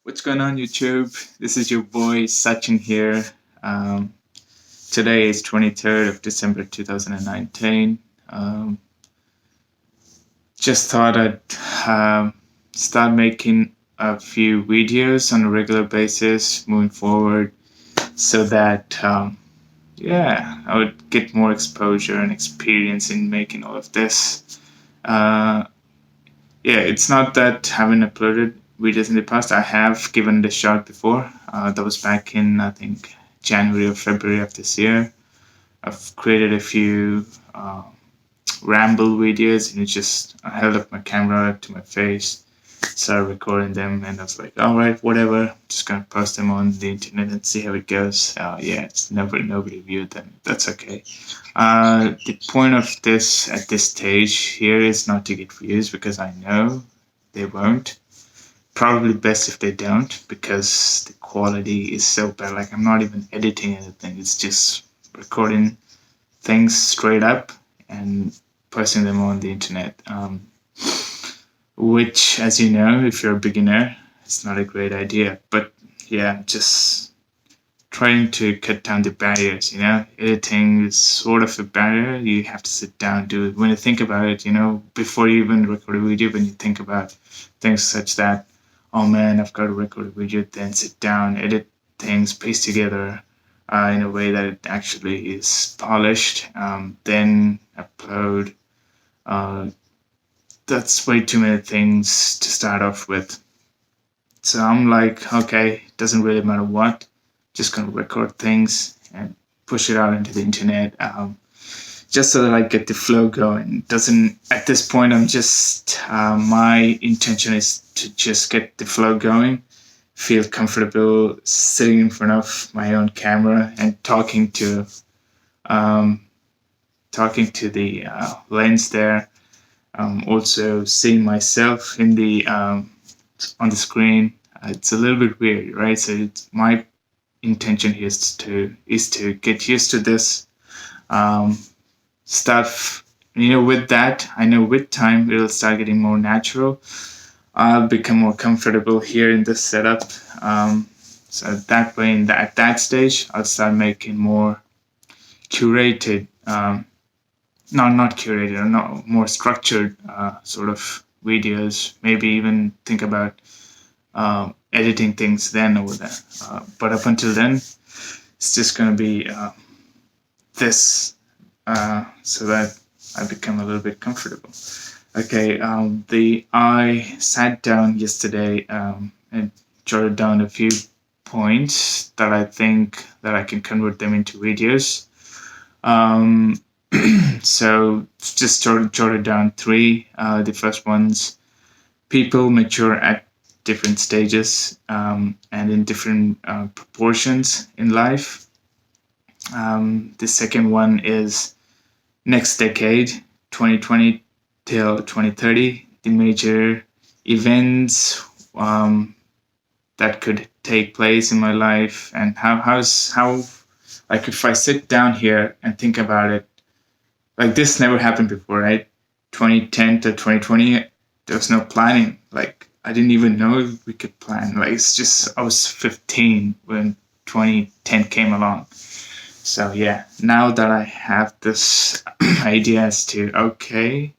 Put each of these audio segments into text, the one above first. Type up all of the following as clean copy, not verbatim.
What's going on, YouTube? This is your boy Sachin here. Um, Today is 23rd of December 2019. Just thought I'd start making a few videos on a regular basis moving forward so that, I would get more exposure and experience in making all of this. Uh, Yeah, it's not that I haven't uploaded videos in the past. I have given it a shot before. That was back in, I think, January or February of this year. I've created a few ramble videos, and just I held up my camera to my face, started recording them, and I was like, all right, whatever, just gonna post them on the internet and see how it goes. Yeah, it's nobody viewed them. That's okay. The point of this at this stage here is not to get views because I know they won't. Probably best if they don't because the quality is so bad. Like I'm not even editing anything. It's just recording things straight up and posting them on the internet. Which, as you know, if you're a beginner, it's not a great idea. But yeah, just trying to cut down the barriers. Editing is sort of a barrier. You have to sit down, do it. When you think about it, before you even record a video, when you think about things such that, oh man, I've got to record a video, then sit down, edit things, paste together in a way that it actually is polished, then upload. Uh, that's way too many things to start off with. So I'm like, okay, doesn't really matter what, just gonna record things and push it out into the internet, just so that I get the flow going. Doesn't At this point, I'm just my intention is to just get the flow going, feel comfortable sitting in front of my own camera and um, talking to the lens there. Also seeing myself in the on the screen. It's a little bit weird, right? So my intention here is to get used to this um, stuff. With that, I know with time it'll start getting more natural. I'll become more comfortable here in this setup. So that way, at that stage, I'll start making more curated, not curated, or not more structured sort of videos. Maybe even think about editing things then over there. But up until then, it's just going to be this so that I become a little bit comfortable. Okay, I sat down yesterday and jotted down a few points that I think that I can convert them into videos. Um, so just jotted down three. The first one's people mature at different stages and in different proportions in life. The second one is next decade, 2020 till 2030, the major events that could take place in my life, and how like if I sit down here and think about it, like this never happened before, right? 2010 to 2020, there was no planning. Like I didn't even know we could plan. Like it's just I was 15 when 2010 came along. So yeah, now that I have this idea as to, okay,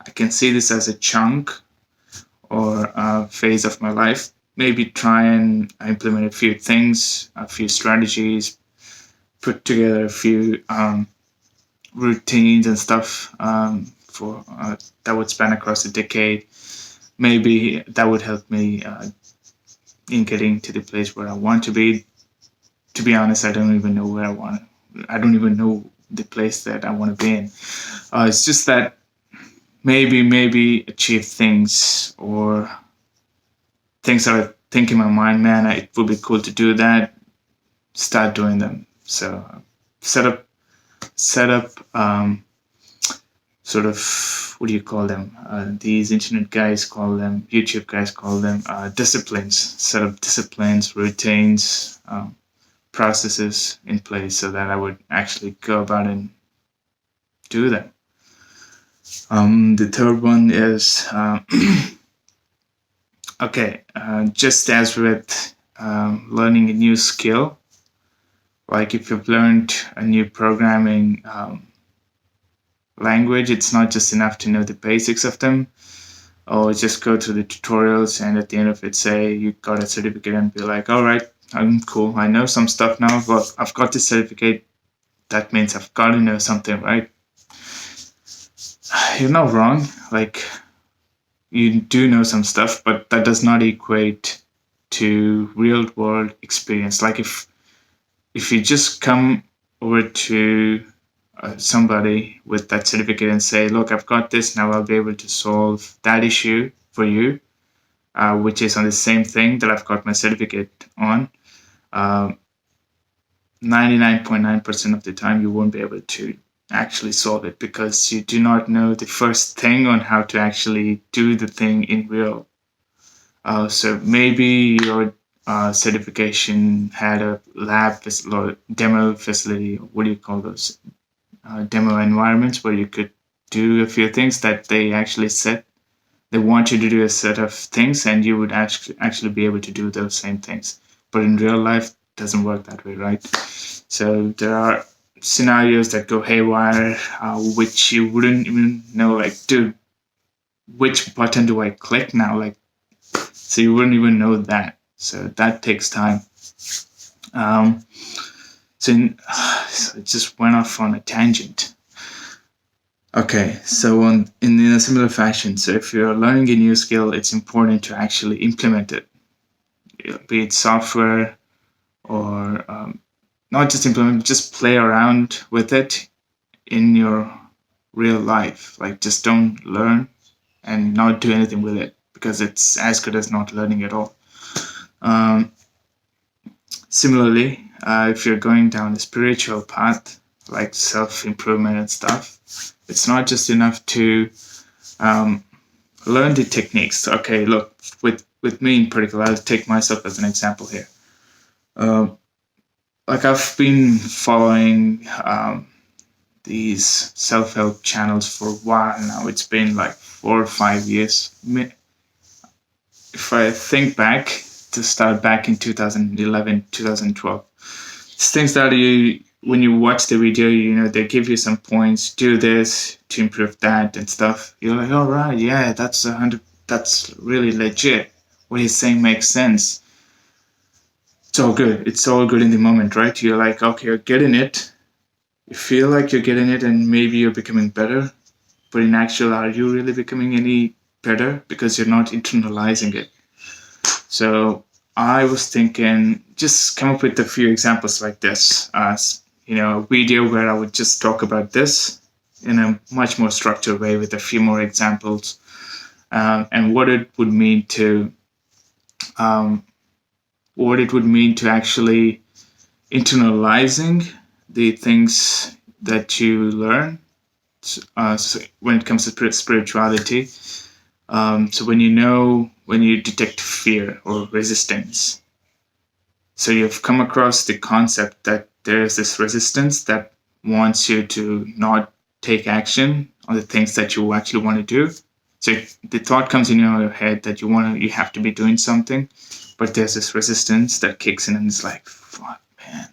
I can see this as a chunk or a phase of my life, maybe try and implement a few things, a few strategies, put together a few routines and stuff for that would span across a decade. Maybe that would help me in getting to the place where I want to be. To be honest, I don't even know where I want to. I don't even know the place that I want to be in. It's just that maybe achieve things or things that I think in my mind, man, it would be cool to do that. Start doing them. So set up sort of, what do you call them? These internet guys call them, YouTube guys call them disciplines. Set up disciplines, routines, processes in place so that I would actually go about and do them. The third one is Okay, just as with learning a new skill, like if you've learned a new programming language, it's not just enough to know the basics of them or just go through the tutorials and at the end of it say you got a certificate and be like, all right, I'm cool. I know some stuff now, but I've got this certificate. That means I've got to know something, right? You're not wrong. Like, you do know some stuff, but that does not equate to real world experience. Like if you just come over to somebody with that certificate and say, look, I've got this, now I'll be able to solve that issue for you, which is on the same thing that I've got my certificate on. 99.9% of the time, you won't be able to actually solve it because you do not know the first thing on how to actually do the thing in real. So maybe your certification had a lab or demo facility. What do you call those? Demo environments where you could do a few things that they actually said they want you to do a set of things and you would actually be able to do those same things. But in real life, it doesn't work that way, right? So there are scenarios that go haywire, which you wouldn't even know, like, dude, which button do I click now? Like, so you wouldn't even know that. So that takes time. So it just went off on a tangent. Okay, so in a similar fashion, so if you're learning a new skill, it's important to actually implement it, be it software or not just implement, just play around with it in your real life. Like, just don't learn and not do anything with it because it's as good as not learning at all. Similarly, if you're going down a spiritual path, like self-improvement and stuff, it's not just enough to learn the techniques. Okay, look, with me in particular, I'll take myself as an example here. Like, I've been following these self-help channels for a while now. It's been like 4 or 5 years. If I think back, to start back in 2011, 2012, it's things that when you watch the video, they give you some points, do this to improve that and stuff. You're like, all right, yeah, that's really legit. What he's saying makes sense. It's all good. It's all good in the moment, right? You're like, okay, you're getting it. You feel like you're getting it and maybe you're becoming better. But in actual, are you really becoming any better? Because you're not internalizing it. So I was thinking, just come up with a few examples like this. A video where I would just talk about this in a much more structured way with a few more examples and what it would mean to actually internalizing the things that you learn so when it comes to spirituality. So when you detect fear or resistance, so you've come across the concept that there's this resistance that wants you to not take action on the things that you actually want to do. So the thought comes in your head that you have to be doing something, but there's this resistance that kicks in and it's like, fuck, man,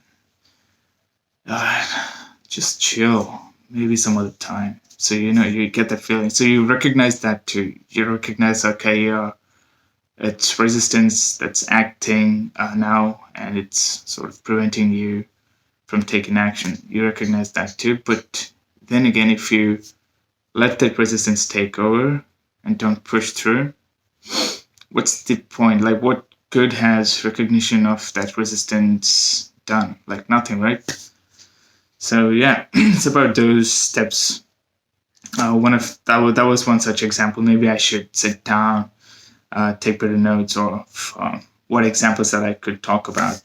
just chill. Maybe some other time. So you get that feeling. So you recognize that too. You recognize, okay, it's resistance that's acting now, and it's sort of preventing you from taking action. You recognize that too. But then again, if you let that resistance take over and don't push through, what's the point? Like, what good has recognition of that resistance done? Like, nothing, right? So yeah, it's about those steps. That was one such example. Maybe I should sit down, take better notes of what examples that I could talk about.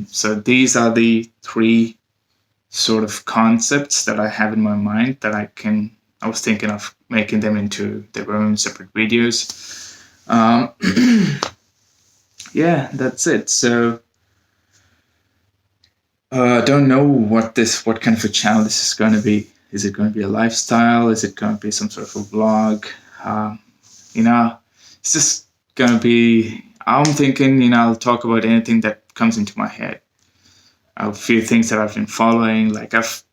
So these are the 3 sort of concepts that I have in my mind that I was thinking of making them into their own separate videos. Yeah, that's it. So I don't know what kind of a channel this is going to be. Is it going to be a lifestyle? Is it going to be some sort of a vlog? It's just gonna be. I'm thinking, I'll talk about anything that comes into my head. A few things that I've been following, like I've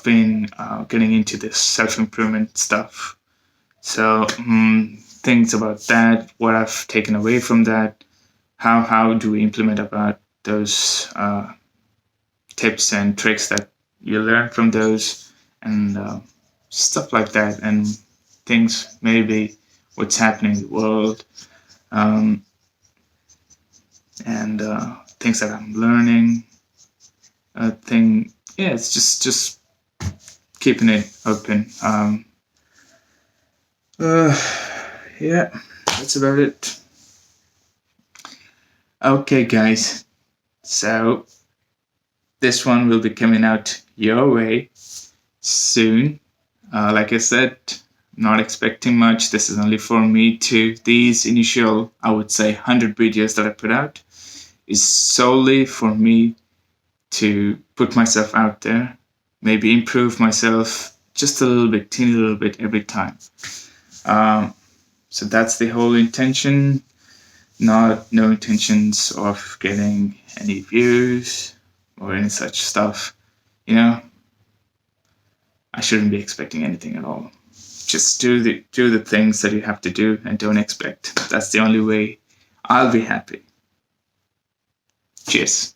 been getting into this self improvement stuff. So things about that, what I've taken away from that, how do we implement about those tips and tricks that you learn from those, and stuff like that, and things maybe what's happening in the world, um, and things that I'm learning. Thing, yeah, it's just keeping it open. Uh, yeah, that's about it. Okay, guys. So this one will be coming out your way soon. Like I said, not expecting much. This is only for me to. These initial, I would say, 100 videos that I put out is solely for me to put myself out there, maybe improve myself just a little bit, teeny little bit every time. Um, so that's the whole intention. No intentions of getting any views or any such stuff. I shouldn't be expecting anything at all. Just do the things that you have to do and don't expect. That's the only way I'll be happy. Cheers.